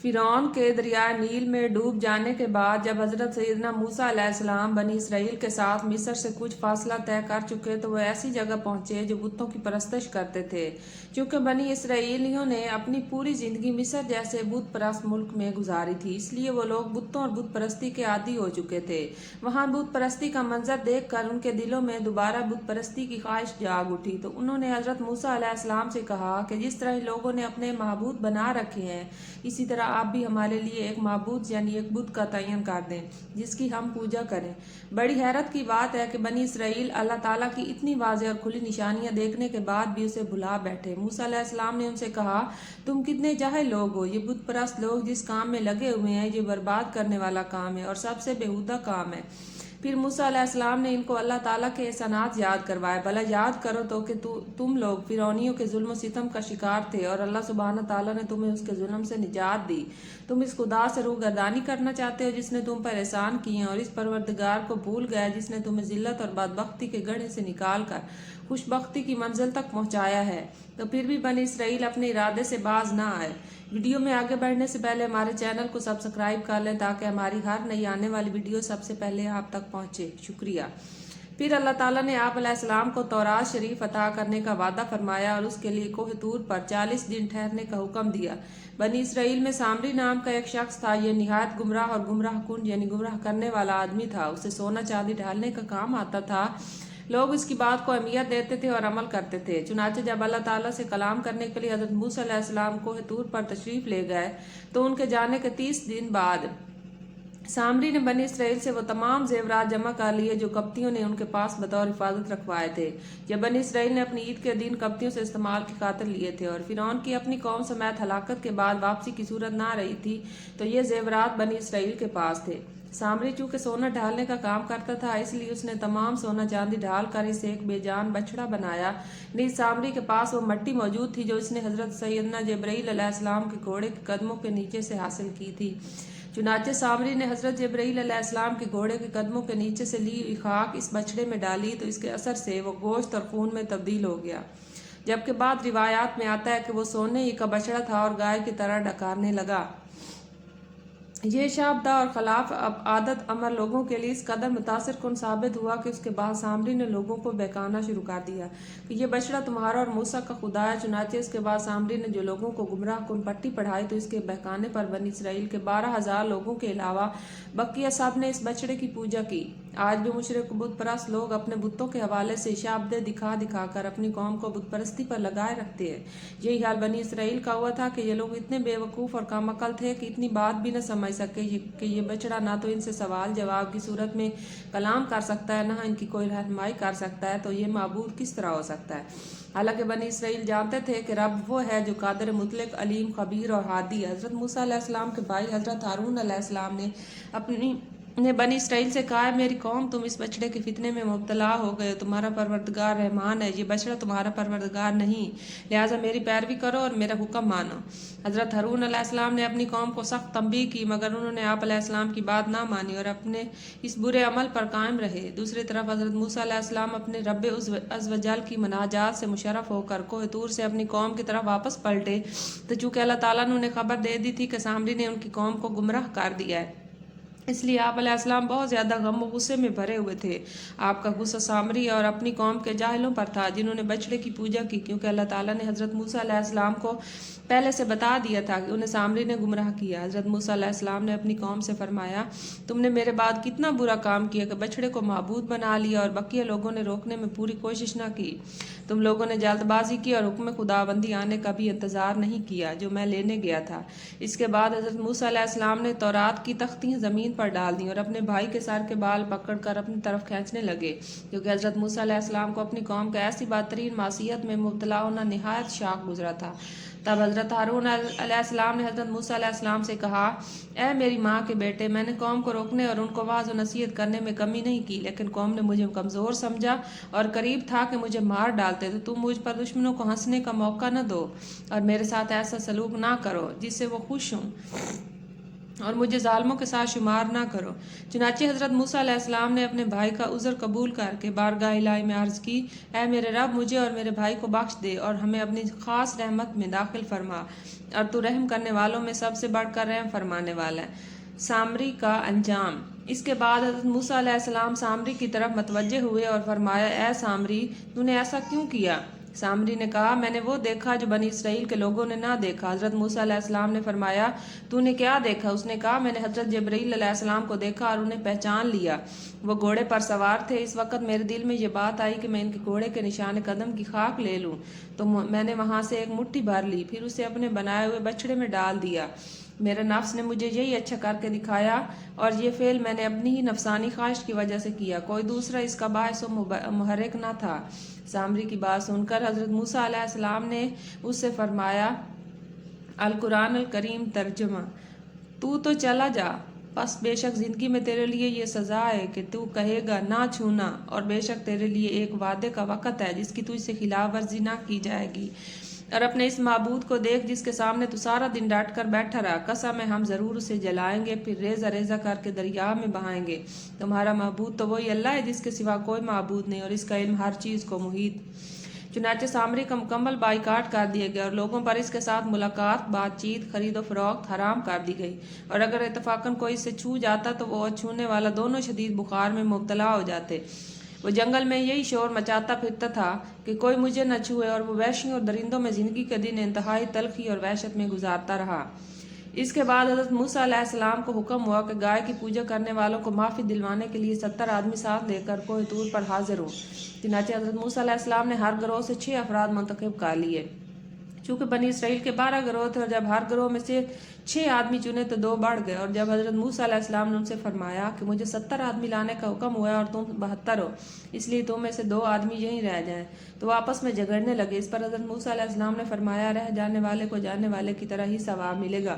فرعون کے دریائے نیل میں ڈوب جانے کے بعد جب حضرت سیدنا موسیٰ علیہ السلام بنی اسرائیل کے ساتھ مصر سے کچھ فاصلہ طے کر چکے تو وہ ایسی جگہ پہنچے جو بتوں کی پرستش کرتے تھے۔ چونکہ بنی اسرائیلیوں نے اپنی پوری زندگی مصر جیسے بت پرست ملک میں گزاری تھی، اس لیے وہ لوگ بتوں اور بت پرستی کے عادی ہو چکے تھے۔ وہاں بت پرستی کا منظر دیکھ کر ان کے دلوں میں دوبارہ بت پرستی کی خواہش جاگ اٹھی، تو انہوں نے حضرت موسیٰ علیہ السلام سے کہا کہ جس طرح لوگوں نے اپنے معبود بنا رکھے ہیں، اسی طرح آپ بھی ہمارے لیے ایک معبود یعنی ایک بت کا تعین کر دیں جس کی ہم پوجا کریں۔ بڑی حیرت کی بات ہے کہ بنی اسرائیل اللہ تعالیٰ کی اتنی واضح اور کھلی نشانیاں دیکھنے کے بعد بھی اسے بھلا بیٹھے۔ موسیٰ علیہ السلام نے ان سے کہا، تم کتنے جاہل لوگ ہو، یہ بت پرست لوگ جس کام میں لگے ہوئے ہیں یہ برباد کرنے والا کام ہے اور سب سے بیہودہ کام ہے۔ پھر موسیٰ علیہ السلام نے ان کو اللہ تعالیٰ کے احسانات یاد کروائے۔ بھلا یاد کرو تو کہ تم لوگ فرعونیوں کے ظلم و ستم کا شکار تھے اور اللہ سبحانہ تعالیٰ نے تمہیں اس کے ظلم سے نجات دی۔ تم اس خدا سے روگردانی کرنا چاہتے ہو جس نے تم پر احسان کیے ہیں، اور اس پروردگار کو بھول گئے جس نے تمہیں ذلت اور بدبختی کے گڑھے سے نکال کر خوش بختی کی منزل تک پہنچایا ہے۔ تو پھر بھی بنی اسرائیل اپنے ارادے سے باز نہ آئے۔ ویڈیو میں آگے بڑھنے سے پہلے ہمارے چینل کو سبسکرائب کر لیں تاکہ ہماری ہر نئی آنے والی ویڈیو سب سے پہلے آپ تک پہنچے۔ شکریہ۔ پھر اللہ تعالیٰ نے آپ علیہ السلام کو تورات شریف عطا کرنے کا وعدہ فرمایا اور اس کے لیے کوہ طور پر 40 دن ٹھہرنے کا حکم دیا۔ بنی اسرائیل میں سامری نام کا ایک شخص تھا، یہ نہایت گمراہ اور گمراہ کن یعنی گمراہ کرنے والا آدمی تھا۔ اسے سونا چاندی ڈھالنے کا کام آتا تھا، لوگ اس کی بات کو اہمیت دیتے تھے اور عمل کرتے تھے۔ چنانچہ جب اللہ تعالیٰ سے کلام کرنے کے لیے حضرت موسیٰ علیہ السلام کوہ طور پر تشریف لے گئے تو ان کے جانے کے 30 دن بعد سامری نے بنی اسرائیل سے وہ تمام زیورات جمع کر لیے جو قبطیوں نے ان کے پاس بطور حفاظت رکھوائے تھے۔ جب بنی اسرائیل نے اپنی عید کے دن قبطیوں سے استعمال کی خاطر لیے تھے اور فرعون کی اپنی قوم سمیت ہلاکت کے بعد واپسی کی صورت نہ رہی تھی تو یہ زیورات بنی اسرائیل کے پاس تھے۔ سامری چونکہ سونا ڈھالنے کا کام کرتا تھا، اس لیے اس نے تمام سونا چاندی ڈھال کر اسے ایک بے جان بچڑا بنایا۔ نیز سامری کے پاس وہ مٹی موجود تھی جو اس نے حضرت سیدنا جبرائیل علیہ السلام کے گھوڑے کے قدموں کے نیچے سے حاصل کی تھی۔ چنانچہ سامری نے حضرت جبرائیل علیہ السلام کے گھوڑے کے قدموں کے نیچے سے لی ہوئی خاک اس بچڑے میں ڈالی تو اس کے اثر سے وہ گوشت اور خون میں تبدیل ہو گیا، جبکہ بعض روایات میں آتا ہے کہ وہ سونے ہی کا بچڑا تھا اور گائے کی طرح ڈکارنے لگا۔ یہ شابدہ اور خلاف عادت عمل لوگوں کے لیے اس قدر متاثر کن ثابت ہوا کہ اس کے بعد سامری نے لوگوں کو بہکانا شروع کر دیا کہ یہ بچڑا تمہارا اور موسیٰ کا خدا ہے۔ چنانچہ اس کے بعد سامری نے جو لوگوں کو گمراہ کن پٹی پڑھائی تو اس کے بہکانے پر بنی اسرائیل کے 12,000 لوگوں کے علاوہ بقیہ سب نے اس بچڑے کی پوجا کی۔ آج بھی مشرک بت پرست لوگ اپنے بتوں کے حوالے سے شابدے دکھا دکھا کر اپنی قوم کو بت پرستی پر لگائے رکھتے ہیں۔ یہی حال بنی اسرائیل کا ہوا تھا کہ یہ لوگ اتنے بے وقوف اور کم عقل تھے کہ اتنی بات بھی نہ سمجھ سکے کہ یہ بچڑا نہ تو ان سے سوال جواب کی صورت میں کلام کر سکتا ہے، نہ ان کی کوئی رہنمائی کر سکتا ہے، تو یہ معبود کس طرح ہو سکتا ہے؟ حالانکہ بنی اسرائیل جانتے تھے کہ رب وہ ہے جو قادر مطلق، علیم، خبیر اور ہادی ہے۔ حضرت موسیٰ علیہ السلام کے بھائی حضرت ہارون علیہ السلام نے بنی اسرائیل سے کہا، میری قوم تم اس بچڑے کے فتنے میں مبتلا ہو گئے، تمہارا پروردگار رحمان ہے، یہ بچڑا تمہارا پروردگار نہیں، لہٰذا میری پیروی کرو اور میرا حکم مانو۔ حضرت ہارون علیہ السلام نے اپنی قوم کو سخت تنبیہ کی مگر انہوں نے آپ علیہ السلام کی بات نہ مانی اور اپنے اس برے عمل پر قائم رہے۔ دوسری طرف حضرت موسیٰ علیہ السلام اپنے رب عز و جل کی مناجات سے مشرف ہو کر کوہ طور سے اپنی قوم کی طرف واپس پلٹے تو چونکہ اللہ تعالیٰ نے انہیں خبر دے دی تھی کہ سامری نے ان کی قوم کو گمراہ کر دیا ہے، اس لیے آپ علیہ السلام بہت زیادہ غم و غصے میں بھرے ہوئے تھے۔ آپ کا غصہ سامری اور اپنی قوم کے جاہلوں پر تھا جنہوں نے بچڑے کی پوجا کی، کیونکہ اللہ تعالیٰ نے حضرت موسیٰ علیہ السلام کو پہلے سے بتا دیا تھا کہ انہیں سامری نے گمراہ کیا۔ حضرت موسیٰ علیہ السلام نے اپنی قوم سے فرمایا، تم نے میرے بعد کتنا برا کام کیا کہ بچڑے کو معبود بنا لیا اور بقیہ لوگوں نے روکنے میں پوری کوشش نہ کی۔ تم لوگوں نے جلد بازی کی اور حکم خداوندی آنے کا بھی انتظار نہیں کیا جو میں لینے گیا تھا۔ اس کے بعد حضرت موسیٰ علیہ السلام نے تورات کی تختیاں زمین پر ڈال دیں اور اپنے بھائی کے سر کے بال پکڑ کر اپنی طرف کھینچنے لگے، کیونکہ حضرت موسیٰ علیہ السلام کو اپنی قوم کا ایسی بدترین معصیت میں مبتلا ہونا نہایت شاق گزرا تھا۔ تب حضرت ہارون علیہ السلام نے حضرت موسیٰ علیہ السلام سے کہا، اے میری ماں کے بیٹے، میں نے قوم کو روکنے اور ان کو واعظ و نصیحت کرنے میں کمی نہیں کی، لیکن قوم نے مجھے کمزور سمجھا اور قریب تھا کہ مجھے مار ڈالتے، تو تم مجھ پر دشمنوں کو ہنسنے کا موقع نہ دو اور میرے ساتھ ایسا سلوک نہ کرو جس سے وہ خوش ہوں۔ اور مجھے ظالموں کے ساتھ شمار نہ کرو۔ چنانچہ حضرت موسیٰ علیہ السلام نے اپنے بھائی کا عذر قبول کر کے بارگاہ الہی میں عرض کی، اے میرے رب، مجھے اور میرے بھائی کو بخش دے اور ہمیں اپنی خاص رحمت میں داخل فرما، اور تو رحم کرنے والوں میں سب سے بڑھ کر رحم فرمانے والا ہے۔ سامری کا انجام۔ اس کے بعد حضرت موسیٰ علیہ السلام سامری کی طرف متوجہ ہوئے اور فرمایا، اے سامری، تو نے ایسا کیوں کیا؟ سامری نے کہا، میں نے وہ دیکھا جو بنی اسرائیل کے لوگوں نے نہ دیکھا۔ حضرت موسیٰ علیہ السلام نے فرمایا، تو نے کیا دیکھا؟ اس نے کہا، میں نے حضرت جبرائیل علیہ السلام کو دیکھا اور انہیں پہچان لیا۔ وہ گھوڑے پر سوار تھے۔ اس وقت میرے دل میں یہ بات آئی کہ میں ان کے گھوڑے کے نشان قدم کی خاک لے لوں، تو میں نے وہاں سے ایک مٹھی بھر لی، پھر اسے اپنے بنائے ہوئے بچڑے میں ڈال دیا۔ میرے نفس نے مجھے یہی اچھا کر کے دکھایا، اور یہ فعل میں نے اپنی ہی نفسانی خواہش کی وجہ سے کیا، کوئی دوسرا اس کا باعث و محرک نہ تھا۔ سامری کی بات سن کر حضرت موسیٰ علیہ السلام نے اس سے فرمایا، القرآن الکریم ترجمہ۔ تو چلا جا، پس بے شک زندگی میں تیرے لیے یہ سزا ہے کہ تو کہے گا نہ چھونا، اور بے شک تیرے لیے ایک وعدے کا وقت ہے جس کی تجھ سے خلاف ورزی نہ کی جائے گی، اور اپنے اس معبود کو دیکھ جس کے سامنے تو سارا دن ڈٹ کر بیٹھا رہا۔ قسم ہے ہم ضرور اسے جلائیں گے، پھر ریزہ ریزہ کر کے دریا میں بہائیں گے۔ تمہارا معبود تو وہی اللہ ہے جس کے سوا کوئی معبود نہیں، اور اس کا علم ہر چیز کو محیط۔ چنانچہ سامری کا مکمل بائیکاٹ کر دیا گیا، اور لوگوں پر اس کے ساتھ ملاقات، بات چیت، خرید و فروخت حرام کر دی گئی، اور اگر اتفاقاً کوئی اسے چھو جاتا تو وہ اور چھونے والا دونوں شدید بخار میں مبتلا ہو جاتے۔ وہ جنگل میں یہی شور مچاتا پھرتا تھا کہ کوئی مجھے نہ چھوئے، اور وہ وحشیوں اور درندوں میں زندگی کے دن انتہائی تلخی اور وحشت میں گزارتا رہا۔ اس کے بعد حضرت موسیٰ علیہ السلام کو حکم ہوا کہ گائے کی پوجا کرنے والوں کو معافی دلوانے کے لیے 70 آدمی ساتھ لے کر کوہ طور پر حاضر ہوں۔ چنانچہ حضرت موسیٰ علیہ السلام نے ہر گروہ سے 6 افراد منتخب کر لیے۔ چونکہ بنی اسرائیل کے 12 گروہ تھے، اور جب ہر گروہ میں سے 6 آدمی چنے تو 2 بڑھ گئے، اور جب حضرت موسیٰ علیہ السلام نے ان سے فرمایا کہ مجھے 70 آدمی لانے کا حکم ہوا ہے اور تم 72 ہو، اس لیے تم میں سے 2 آدمی یہیں رہ جائیں، تو وہ آپس میں جھگڑنے لگے۔ اس پر حضرت موسیٰ علیہ السلام نے فرمایا، رہ جانے والے کو جانے والے کی طرح ہی ثواب ملے گا۔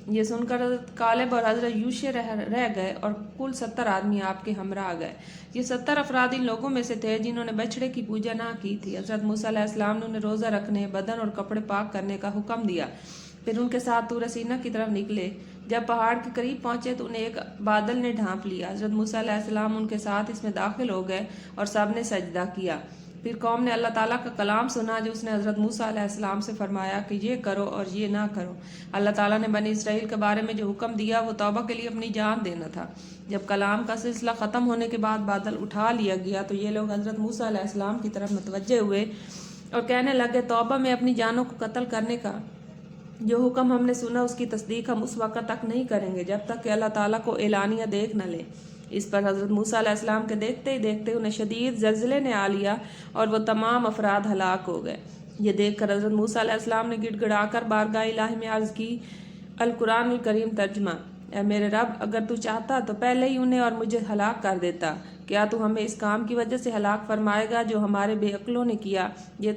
یہ سن کر حضرت کالب اور حضرت یوشع رہ گئے، اور کل 70 آدمی آپ کے ہمراہ آ گئے۔ یہ 70 افراد ان لوگوں میں سے تھے جنہوں نے بچڑے کی پوجا نہ کی تھی۔ حضرت موسیٰ علیہ السلام نے انہیں روزہ رکھنے، بدن اور کپڑے پاک کرنے کا حکم دیا، پھر ان کے ساتھ طور سینا کی طرف نکلے۔ جب پہاڑ کے قریب پہنچے تو انہیں ایک بادل نے ڈھانپ لیا۔ حضرت موسیٰ علیہ السلام ان کے ساتھ اس میں داخل ہو گئے، اور سب نے سجدہ کیا۔ پھر قوم نے اللہ تعالیٰ کا کلام سنا جو اس نے حضرت موسیٰ علیہ السلام سے فرمایا کہ یہ کرو اور یہ نہ کرو۔ اللہ تعالیٰ نے بنی اسرائیل کے بارے میں جو حکم دیا وہ توبہ کے لیے اپنی جان دینا تھا۔ جب کلام کا سلسلہ ختم ہونے کے بعد بادل اٹھا لیا گیا تو یہ لوگ حضرت موسیٰ علیہ السلام کی طرف متوجہ ہوئے اور کہنے لگے، توبہ میں اپنی جانوں کو قتل کرنے کا جو حکم ہم نے سنا اس کی تصدیق ہم اس وقت تک نہیں کریں گے جب تک کہ اللہ تعالیٰ کو اعلانیہ دیکھ نہ لیں۔ اس پر حضرت موسیٰ علیہ السلام کے دیکھتے ہی دیکھتے انہیں شدید زلزلے نے آ لیا، اور وہ تمام افراد ہلاک ہو گئے۔ یہ دیکھ کر حضرت موسیٰ علیہ السلام نے گڑ گڑا کر بارگاہ الہی میں عرض کی، القرآن الکریم ترجمہ۔ اے میرے رب، اگر تو چاہتا تو پہلے ہی انہیں اور مجھے ہلاک کر دیتا۔ کیا تو ہمیں اس کام کی وجہ سے ہلاک فرمائے گا جو ہمارے بے عقلوں نے کیا؟ یہ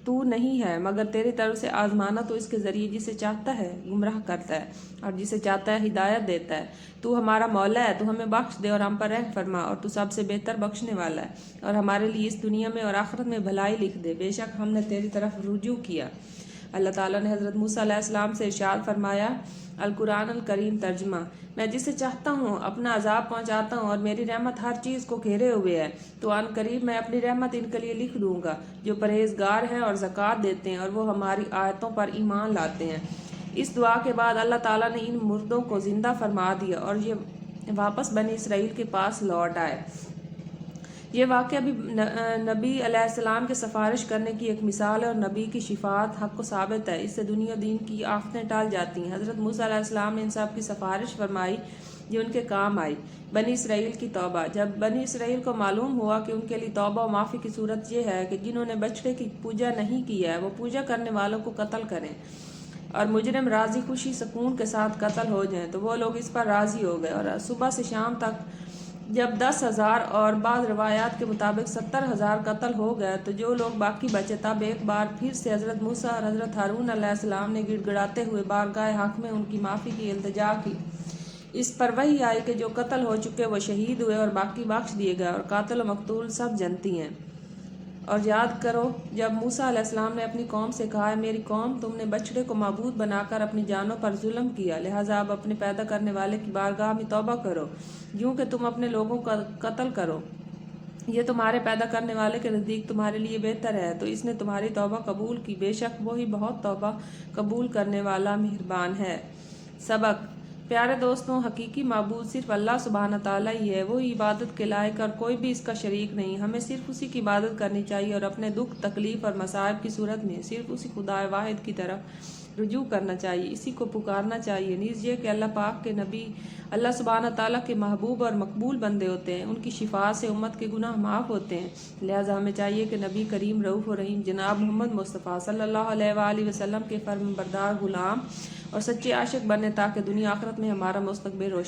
تو نہیں ہے مگر تیری طرف سے آزمانا تو اس کے ذریعے جسے چاہتا ہے گمراہ کرتا ہے، اور جسے چاہتا ہے ہدایت دیتا ہے۔ تو ہمارا مولا ہے، تو ہمیں بخش دے اور ہم پر رحم فرما، اور تو سب سے بہتر بخشنے والا ہے، اور ہمارے لیے اس دنیا میں اور آخرت میں بھلائی لکھ دے، بے شک ہم نے تیری طرف رجوع کیا۔ اللہ تعالیٰ نے حضرت موسیٰ علیہ السلام سے ارشاد فرمایا، القرآن الکریم ترجمہ۔ میں جسے چاہتا ہوں اپنا عذاب پہنچاتا ہوں، اور میری رحمت ہر چیز کو گھیرے ہوئے ہے، تو عن قریب میں اپنی رحمت ان کے لیے لکھ دوں گا جو پرہیزگار ہیں اور زکوٰۃ دیتے ہیں اور وہ ہماری آیتوں پر ایمان لاتے ہیں۔ اس دعا کے بعد اللہ تعالیٰ نے ان مردوں کو زندہ فرما دیا اور یہ واپس بنی اسرائیل کے پاس لوٹ آئے۔ یہ واقعہ بھی نبی علیہ السلام کے سفارش کرنے کی ایک مثال ہے، اور نبی کی شفاعت حق و ثابت ہے، اس سے دنیا و دین کی آفتیں ٹال جاتی ہیں۔ حضرت موسیٰ علیہ السلام نے ان سب کی سفارش فرمائی جو ان کے کام آئی۔ بنی اسرائیل کی توبہ۔ جب بنی اسرائیل کو معلوم ہوا کہ ان کے لیے توبہ و معافی کی صورت یہ ہے کہ جنہوں نے بچڑے کی پوجا نہیں کی ہے وہ پوجا کرنے والوں کو قتل کریں، اور مجرم راضی خوشی سکون کے ساتھ قتل ہو جائیں، تو وہ لوگ اس پر راضی ہو گئے۔ اور صبح سے شام تک جب 10,000 اور بعض روایات کے مطابق 70,000 قتل ہو گئے تو جو لوگ باقی بچے، تب ایک بار پھر سے حضرت موسیٰ اور حضرت ہارون علیہ السلام نے گڑ گڑاتے ہوئے بارگاہ حق میں ان کی معافی کی التجا کی۔ اس پر وحی آئی کہ جو قتل ہو چکے وہ شہید ہوئے اور باقی بخش دیے گئے، اور قاتل و مقتول سب جنتی ہیں۔ اور یاد کرو جب موسیٰ علیہ السلام نے اپنی قوم سے کہا، میری قوم، تم نے بچڑے کو معبود بنا کر اپنی جانوں پر ظلم کیا، لہٰذا اب اپنے پیدا کرنے والے کی بارگاہ میں توبہ کرو، یوں کہ تم اپنے لوگوں کا قتل کرو، یہ تمہارے پیدا کرنے والے کے نزدیک تمہارے لیے بہتر ہے، تو اس نے تمہاری توبہ قبول کی، بے شک وہی بہت توبہ قبول کرنے والا مہربان ہے۔ سبق: پیارے دوستوں، حقیقی معبود صرف اللہ سبحانہ تعالیٰ ہی ہے، وہی عبادت کے لائق اور کوئی بھی اس کا شریک نہیں۔ ہمیں صرف اسی کی عبادت کرنی چاہیے اور اپنے دکھ، تکلیف اور مصائب کی صورت میں صرف اسی خدا واحد کی طرف رجوع کرنا چاہیے، اسی کو پکارنا چاہیے۔ نیز یہ کہ اللہ پاک کے نبی اللہ سبحانہ تعالیٰ کے محبوب اور مقبول بندے ہوتے ہیں، ان کی شفاعت سے امت کے گناہ معاف ہوتے ہیں، لہٰذا ہمیں چاہیے کہ نبی کریم رؤوف و رحیم جناب محمد مصطفیٰ صلی اللہ علیہ وآلہ وسلم کے فرمانبردار غلام اور سچے عاشق بنے، تاکہ دنیا آخرت میں ہمارا مستقبل روشن